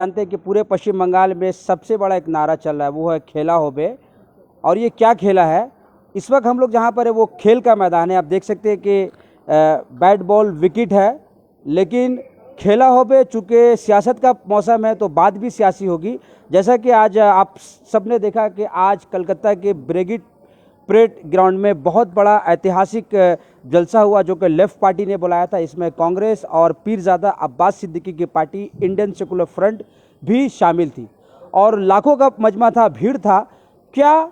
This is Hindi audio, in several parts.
जानते हैं कि पूरे पश्चिम बंगाल में सबसे बड़ा एक नारा चल रहा है, वो है खेला होबे। और ये क्या खेला है, इस वक्त हम लोग जहाँ पर है वो खेल का मैदान है। आप देख सकते हैं कि बैट बॉल विकेट है, लेकिन खेला होबे। चूँकि सियासत का मौसम है तो बात भी सियासी होगी। जैसा कि आज आप सबने देखा कि आज कलकत्ता के ब्रिगेड परेड ग्राउंड में बहुत बड़ा ऐतिहासिक जलसा हुआ, जो कि लेफ्ट पार्टी ने बुलाया था। इसमें कांग्रेस और पीरजादा अब्बास सिद्दीकी की पार्टी इंडियन सेकुलर फ्रंट भी शामिल थी और लाखों का मजमा था, भीड़ था। क्या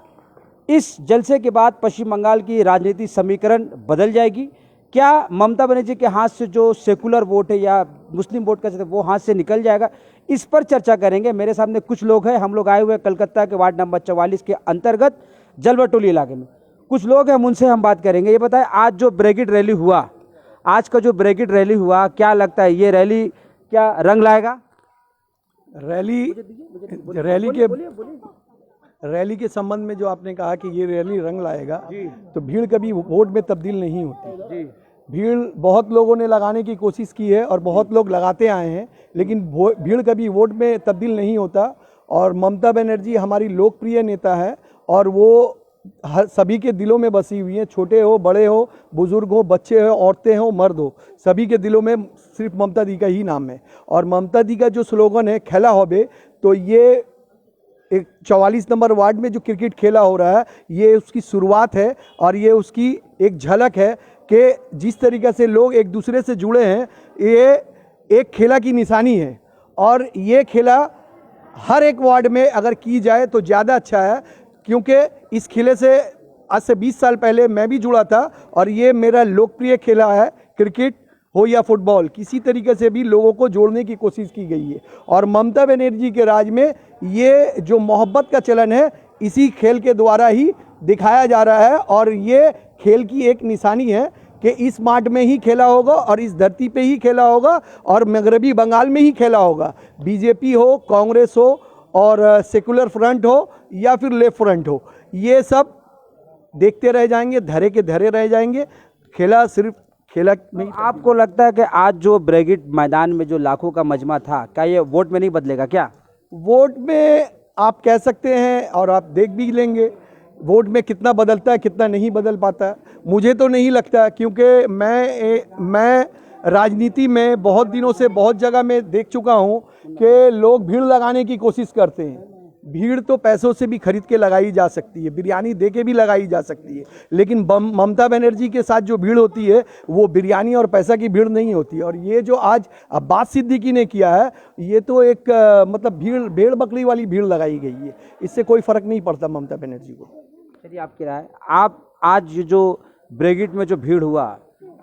इस जलसे के बाद पश्चिम बंगाल की राजनीति समीकरण बदल जाएगी? क्या ममता बनर्जी के हाथ से जो सेकुलर वोट है या मुस्लिम वोट का वो हाथ से निकल जाएगा? इस पर चर्चा करेंगे। मेरे सामने कुछ लोग हैं, हम लोग आए हुए हैं कलकत्ता के वार्ड नंबर 44 के अंतर्गत जलवटोली इलाके में। कुछ लोग हैं, उनसे हम बात करेंगे। ये बताएं, आज जो ब्रिगेड रैली हुआ, आज का जो ब्रिगेड रैली हुआ, क्या लगता है ये रैली क्या रंग लाएगा? रैली के संबंध में जो आपने कहा कि ये रैली रंग लाएगा, तो भीड़ कभी वोट में तब्दील नहीं होती। भीड़ बहुत लोगों ने लगाने की कोशिश की है और बहुत लोग लगाते आए हैं, लेकिन भीड़ कभी वोट में तब्दील नहीं होता। और ममता बनर्जी हमारी लोकप्रिय नेता है और वो हर सभी के दिलों में बसी हुई हैं। छोटे हो, बड़े हो, बुजुर्ग हो, बच्चे हो, औरतें हो, मर्द हो, सभी के दिलों में सिर्फ ममता दी का ही नाम है। और ममता दी का जो स्लोगन है खेला होबे, तो ये एक 44 नंबर वार्ड में जो क्रिकेट खेला हो रहा है, ये उसकी शुरुआत है और ये उसकी एक झलक है कि जिस तरीके से लोग एक दूसरे से जुड़े हैं, ये एक खेला की निशानी है। और ये खेला हर एक वार्ड में अगर की जाए तो ज़्यादा अच्छा है, क्योंकि इस खेले से आज से 20 साल पहले मैं भी जुड़ा था और ये मेरा लोकप्रिय खेला है। क्रिकेट हो या फुटबॉल, किसी तरीके से भी लोगों को जोड़ने की कोशिश की गई है। और ममता बनर्जी के राज में ये जो मोहब्बत का चलन है, इसी खेल के द्वारा ही दिखाया जा रहा है। और ये खेल की एक निशानी है कि इस माठ में ही खेला होगा और इस धरती पे ही खेला होगा और मगरबी बंगाल में ही खेला होगा। बीजेपी हो, कांग्रेस हो और सेकुलर फ्रंट हो या फिर लेफ्ट फ्रंट हो, ये सब देखते रह जाएंगे, धरे के धरे रह जाएंगे। खेला सिर्फ खेला नहीं। आपको लगता है कि आज जो ब्रिगेड मैदान में जो लाखों का मजमा था, क्या ये वोट में नहीं बदलेगा? क्या वोट में आप कह सकते हैं और आप देख भी लेंगे वोट में कितना बदलता है, कितना नहीं बदल पाता। मुझे तो नहीं लगता, क्योंकि मैं राजनीति में बहुत दिनों से बहुत जगह में देख चुका हूं कि लोग भीड़ लगाने की कोशिश करते हैं। भीड़ तो पैसों से भी खरीद के लगाई जा सकती है, बिरयानी दे के भी लगाई जा सकती है, लेकिन ममता बनर्जी के साथ जो भीड़ होती है वो बिरयानी और पैसा की भीड़ नहीं होती। और ये जो आज अब्बास सिद्दीकी ने किया है, ये तो एक मतलब भेड़ बकरी वाली भीड़ लगाई गई है। इससे कोई फर्क नहीं पड़ता ममता बनर्जी को। चलिए, आपकी राय। आप आज जो ब्रिगेड में जो भीड़ हुआ,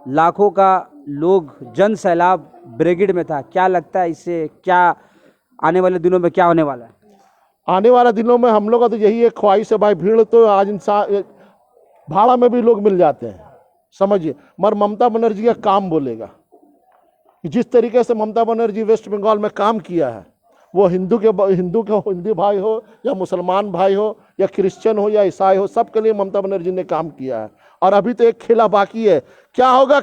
लाखों का लोग जन सैलाब ब्रिगेड में था, क्या लगता है इससे क्या आने वाले दिनों में क्या होने वाला है? आने वाले दिनों में हम लोग का तो यही एक ख्वाहिश है भाई। भीड़ तो आज इंसान भाड़ा में भी लोग मिल जाते हैं, समझिए। मगर ममता बनर्जी का काम बोलेगा। जिस तरीके से ममता बनर्जी वेस्ट बंगाल में काम किया है, वो हिंदू भाई हो या मुसलमान भाई हो या क्रिश्चियन हो या ईसाई हो, सबके लिए ममता बनर्जी ने काम किया है। और अभी तो एक खेला बाकी है। क्या होगा?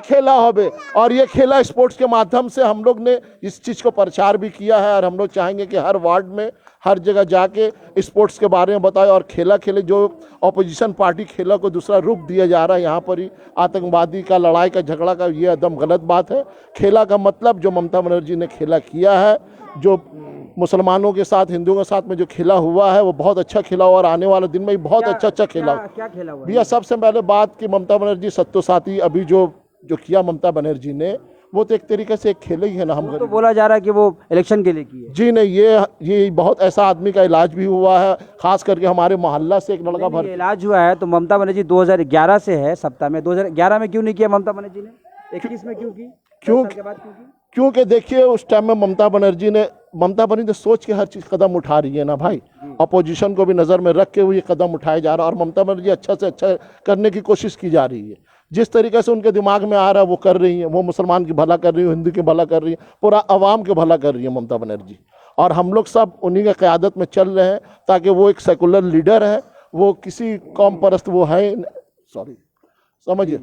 खेला होबे। और ये खेला स्पोर्ट्स के माध्यम से हम लोग ने इस चीज़ को प्रचार भी किया है। और हम लोग चाहेंगे कि हर वार्ड में, हर जगह जाके स्पोर्ट्स के बारे में बताए और खेला खेले। जो अपोजिशन पार्टी खेला को दूसरा रूप दिया जा रहा है, यहाँ पर ही आतंकवादी का, लड़ाई का, झगड़ा का, ये एकदम गलत बात है। खेला का मतलब जो ममता बनर्जी ने खेला किया है, जो मुसलमानों के साथ, हिंदुओं के साथ में जो खेला हुआ है, वो बहुत अच्छा खेला हुआ और आने वाले दिन में भी बहुत अच्छा खेला। क्या खेला हुआ? भैया सबसे पहले बात कि ममता बनर्जी सत्तो साथी अभी जो किया ममता बनर्जी ने, वो तो एक तरीके से एक खेल ही है ना। हम तो बोला जा रहा है कि वो इलेक्शन के लिए की है। जी नहीं, ये बहुत ऐसा आदमी का इलाज भी हुआ है। खास करके हमारे मोहल्ला से एक लड़का भर इलाज हुआ है। तो ममता बनर्जी 2011 से है सत्ता में। 2011 में क्यों नहीं किया ममता बनर्जी ने? 21 में क्यों की? क्योंकि देखिए उस टाइम में ममता बनर्जी ने सोच के हर चीज़ कदम उठा रही है ना भाई। अपोजिशन को भी नज़र में रख के वो ये कदम उठाए जा रहा है और ममता बनर्जी अच्छा से अच्छा करने की कोशिश की जा रही है। जिस तरीके से उनके दिमाग में आ रहा है वो कर रही है। वो मुसलमान की भला कर रही है, हिंदू की भला कर रही है, पूरा अवाम के भला कर रही है ममता बनर्जी। और हम लोग सब उन्हीं के क़यादत में चल रहे हैं, ताकि वो एक सेकुलर लीडर है, वो किसी कौम परस्त वो है, समझिए।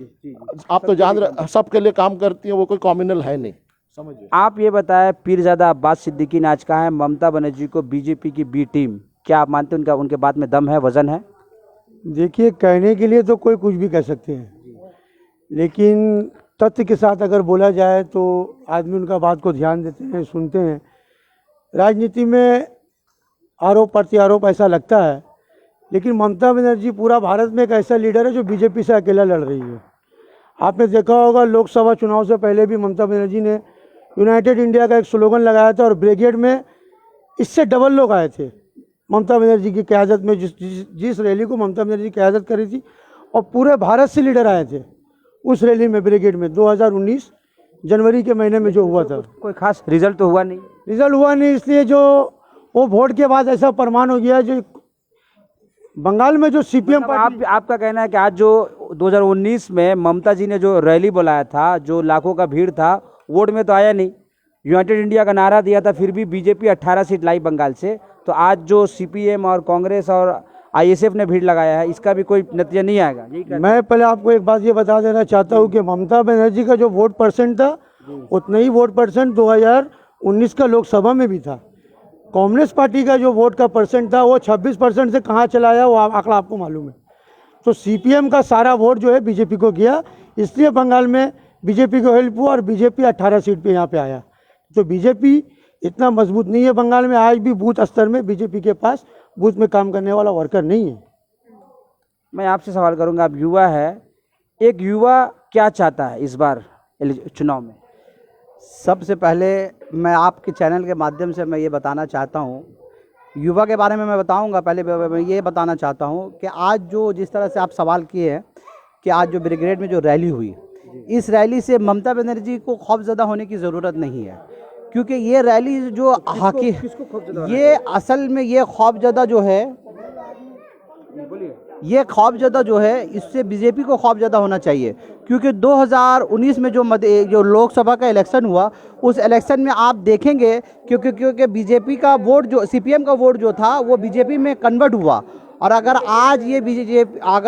आप तो जान रहे, सबके लिए काम करती हैं, वो कोई कॉम्युनल है नहीं, समझिए। आप ये बताएं, पीरजादा अब्बास सिद्दीकी ने आज कहा है ममता बनर्जी को बीजेपी की बी टीम, क्या आप मानते हैं उनका उनके बात में दम है, वजन है? देखिए, कहने के लिए तो कोई कुछ भी कह सकते हैं, लेकिन तथ्य के साथ अगर बोला जाए तो आदमी उनका बात को ध्यान देते हैं, सुनते हैं। राजनीति में आरोप प्रत्यारोप ऐसा लगता है, लेकिन ममता बनर्जी पूरा भारत में एक ऐसा लीडर है जो बीजेपी से अकेला लड़ रही है। आपने देखा होगा लोकसभा चुनाव से पहले भी ममता बनर्जी ने यूनाइटेड इंडिया का एक स्लोगन लगाया था और ब्रिगेड में इससे डबल लोग आए थे ममता बनर्जी की क़यादत में। जिस रैली को ममता बनर्जी क़यादत करी थी, और पूरे भारत से लीडर आए थे उस रैली में, ब्रिगेड में 2019 जनवरी के महीने में जो हुआ था। कोई खास रिजल्ट तो हुआ नहीं? रिजल्ट हुआ नहीं, इसलिए जो वो वोट के बाद ऐसा प्रमाण हो गया जो बंगाल में जो सीपीएम पार्टी। आपका कहना है कि आज जो 2019 में ममता जी ने जो रैली बुलाया था, जो लाखों का भीड़ था, वोट में तो आया नहीं। यूनाइटेड इंडिया का नारा दिया था, फिर भी बीजेपी 18 सीट लाई बंगाल से। तो आज जो सीपीएम और कांग्रेस और आईएसएफ ने भीड़ लगाया है, इसका भी कोई नतीजा नहीं आएगा? मैं पहले आपको एक बात ये बता देना चाहता हूँ कि ममता बनर्जी का जो वोट परसेंट था, उतना ही वोट परसेंट 2019 का लोकसभा में भी था। कांग्रेस पार्टी का जो वोट का परसेंट था वो 26% से कहाँ चला आया, वो आंकड़ा आपको मालूम है। तो सीपीएम का सारा वोट जो है बीजेपी को गया, इसलिए बंगाल में बीजेपी को हेल्प हुआ और बीजेपी 18 सीट पे यहाँ पे आया। तो बीजेपी इतना मजबूत नहीं है बंगाल में, आज भी बूथ स्तर में बीजेपी के पास बूथ में काम करने वाला वर्कर नहीं है। मैं आपसे सवाल करूंगा, आप युवा है, एक युवा क्या चाहता है इस बार चुनाव में? सबसे पहले मैं आपके चैनल के माध्यम से मैं ये बताना चाहता हूँ, युवा के बारे में मैं बताऊँगा। पहले मैं ये बताना चाहता हूँ कि आज जो जिस तरह से आप सवाल किए हैं कि आज जो ब्रिगेड में जो रैली हुई, इस रैली से ममता बनर्जी को खौफजदा होने की ज़रूरत नहीं है, क्योंकि ये रैली जो ये असल में ये खौफजदा जो है, ये खौफजदा जो है, इससे बीजेपी को खौफजदा होना चाहिए। क्योंकि 2019 में जो लोकसभा का इलेक्शन हुआ, उस इलेक्शन में आप देखेंगे क्योंकि बीजेपी का वोट जो सीपीएम का वोट जो था वो बीजेपी में कन्वर्ट हुआ। और अगर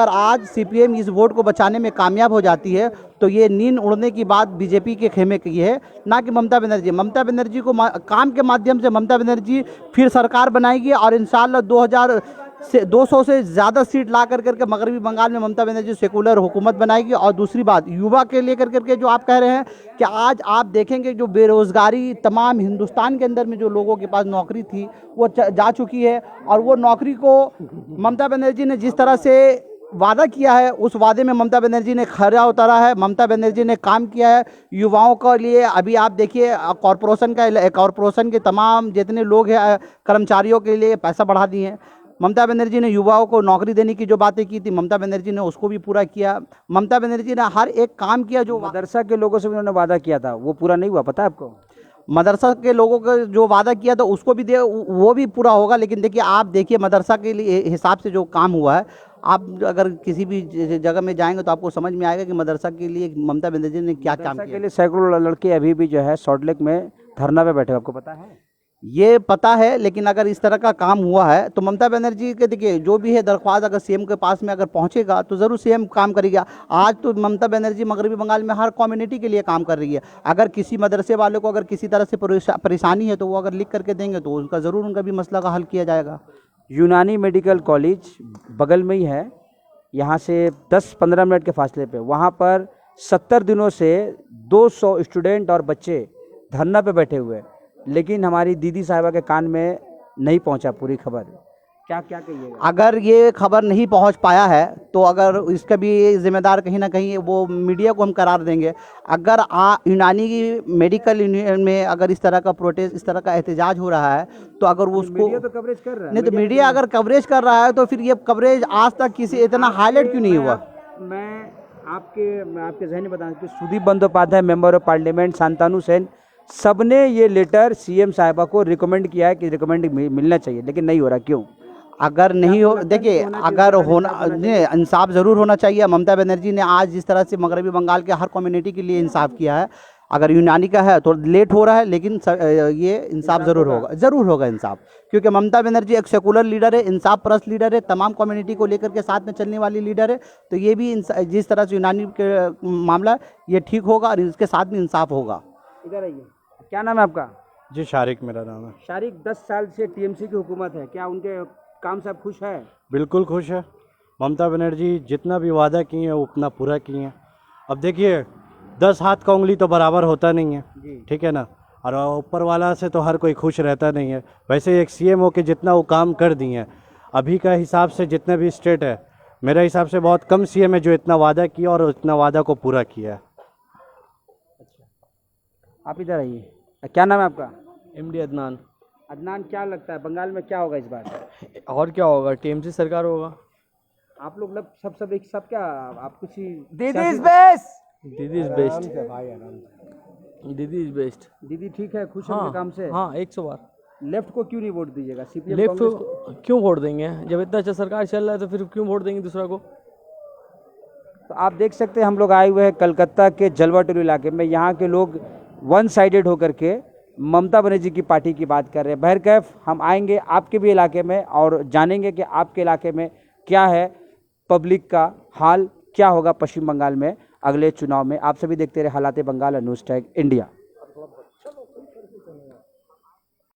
आज सीपीएम इस वोट को बचाने में कामयाब हो जाती है तो ये नींद उड़ने की बात बीजेपी के खेमे की है, ना कि ममता बनर्जी। ममता बनर्जी को काम के माध्यम से ममता बनर्जी फिर सरकार बनाएगी और इंशाल्लाह 200 से ज़्यादा सीट ला करके मगरबी बंगाल में ममता बनर्जी सेकुलर हुकूमत बनाएगी। और दूसरी बात, युवा के लेकर करके जो आप कह रहे हैं कि आज आप देखेंगे जो बेरोज़गारी तमाम हिंदुस्तान के अंदर में जो लोगों के पास नौकरी थी वो जा चुकी है, और वो नौकरी को ममता बनर्जी ने जिस तरह से वादा किया है, उस वादे में ममता बनर्जी ने खरा उतारा है, ममता बनर्जी ने काम किया है युवाओं के लिए। अभी आप देखिए कॉरपोरेशन के तमाम जितने लोग हैं कर्मचारियों के लिए पैसा बढ़ा दिए हैं। ममता बनर्जी ने युवाओं को नौकरी देने की जो बातें की थी, ममता बनर्जी ने उसको भी पूरा किया। ममता बनर्जी ने हर एक काम किया। जो मदरसा के लोगों से उन्होंने वादा किया था वो पूरा नहीं हुआ, पता है आपको? मदरसा के लोगों का जो वादा किया था उसको भी वो भी पूरा होगा। लेकिन देखिए, आप देखिए मदरसा के लिए हिसाब से जो काम हुआ है, आप अगर किसी भी जगह में जाएंगे तो आपको समझ में आएगा कि मदरसा के लिए ममता बनर्जी ने क्या काम किया। के लिए सैकड़ों लड़के अभी भी जो है सॉल्ट लेक में धरना पे बैठे, आपको पता है? ये पता है, लेकिन अगर इस तरह का काम हुआ है तो ममता बनर्जी के देखिए जो भी है दरख्वास्त अगर सीएम के पास में अगर पहुंचेगा तो ज़रूर सीएम काम करेगा। आज तो ममता बनर्जी मगरबी बंगाल में हर कम्युनिटी के लिए काम कर रही है। अगर किसी मदरसे वाले को अगर किसी तरह से परेशानी है तो वो अगर लिख करके देंगे तो उनका ज़रूर उनका भी मसला का हल किया जाएगा। यूनानी मेडिकल कॉलेज बगल में ही है, यहाँ से 10-15 मिनट के फासले पे। वहाँ पर 70 दिनों से 200 स्टूडेंट और बच्चे धरना पे बैठे हुए, लेकिन हमारी दीदी साहिबा के कान में नहीं पहुंचा पूरी खबर। क्या कहिएगा? अगर ये खबर नहीं पहुंच पाया है तो अगर इसका भी जिम्मेदार कहीं ना कहीं वो मीडिया को हम करार देंगे। अगर यूनानी की मेडिकल यूनियन में अगर इस तरह का प्रोटेस्ट, इस तरह का एहतजाज हो रहा है तो अगर वो उसको मीडिया तो कवरेज कर रहा है। नहीं तो मीडिया अगर कवरेज कर रहा है तो फिर ये कवरेज आज तक किसी इतना हाईलाइट क्यों नहीं हुआ? मैं आपके जहन में बताऊं कि Sudip Bandopadhyay, member of parliament, Shantanu Sen, सबने ये लेटर सीएम साहिबा को रिकमेंड किया है कि रिकमेंड मिलना चाहिए, लेकिन नहीं हो रहा। क्यों? अगर नहीं हो, देखिए अगर होना, इंसाफ ज़रूर होना चाहिए। ममता बनर्जी ने आज जिस तरह से मगरबी बंगाल के हर कम्युनिटी के लिए इंसाफ किया है, अगर यूनानी का है तो लेट हो रहा है, लेकिन ये इंसाफ ज़रूर होगा इंसाफ। क्योंकि ममता बनर्जी एक सेकुलर लीडर है, इंसाफ परस्त लीडर है, तमाम कम्युनिटी को लेकर के साथ में चलने वाली लीडर है। तो ये भी जिस तरह से यूनानी के मामला ये ठीक होगा और इसके साथ में इंसाफ होगा। इधर आइए। क्या नाम है आपका? जी शारिक मेरा नाम है। शारिक, 10 साल से टीएमसी की हुकूमत है, क्या उनके काम से आप खुश हैं? बिल्कुल खुश है। ममता बनर्जी जितना भी वादा किए हैं वो उतना पूरा किए हैं। अब देखिए 10 हाथ का उंगली तो बराबर होता नहीं है, ठीक है ना, और ऊपर वाला से तो हर कोई खुश रहता नहीं है। वैसे एक सीएम हो के जितना वो काम कर दिए हैं अभी का हिसाब से, जितने भी स्टेट है, मेरे हिसाब से बहुत कम सीएम है जो इतना वादा किया और इतना वादा को पूरा किया है। आप इधर आइए, क्या नाम है आपका? एमडी अदनान। अदनान, क्या लगता है बंगाल में क्या होगा इस बार? और क्या होगा, टीएमसी सरकार होगा। आप लोग सब एक सब क्या आप कुछ दीदी इज बेस्ट, दीदी इज बेस्ट, दीदी इज बेस्ट। दीदी ठीक है, खुश हैं उनके काम से? हाँ 100 बार। लेफ्ट को क्यों नहीं वोट दीजिएगा? सीपीएम लेफ्ट कांग्रेस को? क्यों वोट देंगे, जब इतना अच्छा सरकार चल रहा है तो फिर क्यों वोट देंगे दूसरा को। तो आप देख सकते हैं हम लोग आए हुए हैं कलकत्ता के जलवाटोली इलाके में। यहाँ के लोग वन साइडेड होकर के ममता बनर्जी की पार्टी की बात कर रहे हैं। बहरकैफ हम आएंगे आपके भी इलाके में और जानेंगे कि आपके इलाके में क्या है, पब्लिक का हाल क्या होगा पश्चिम बंगाल में अगले चुनाव में। आप सभी देखते रहे हालात बंगाल और न्यूज़ टैग इंडिया।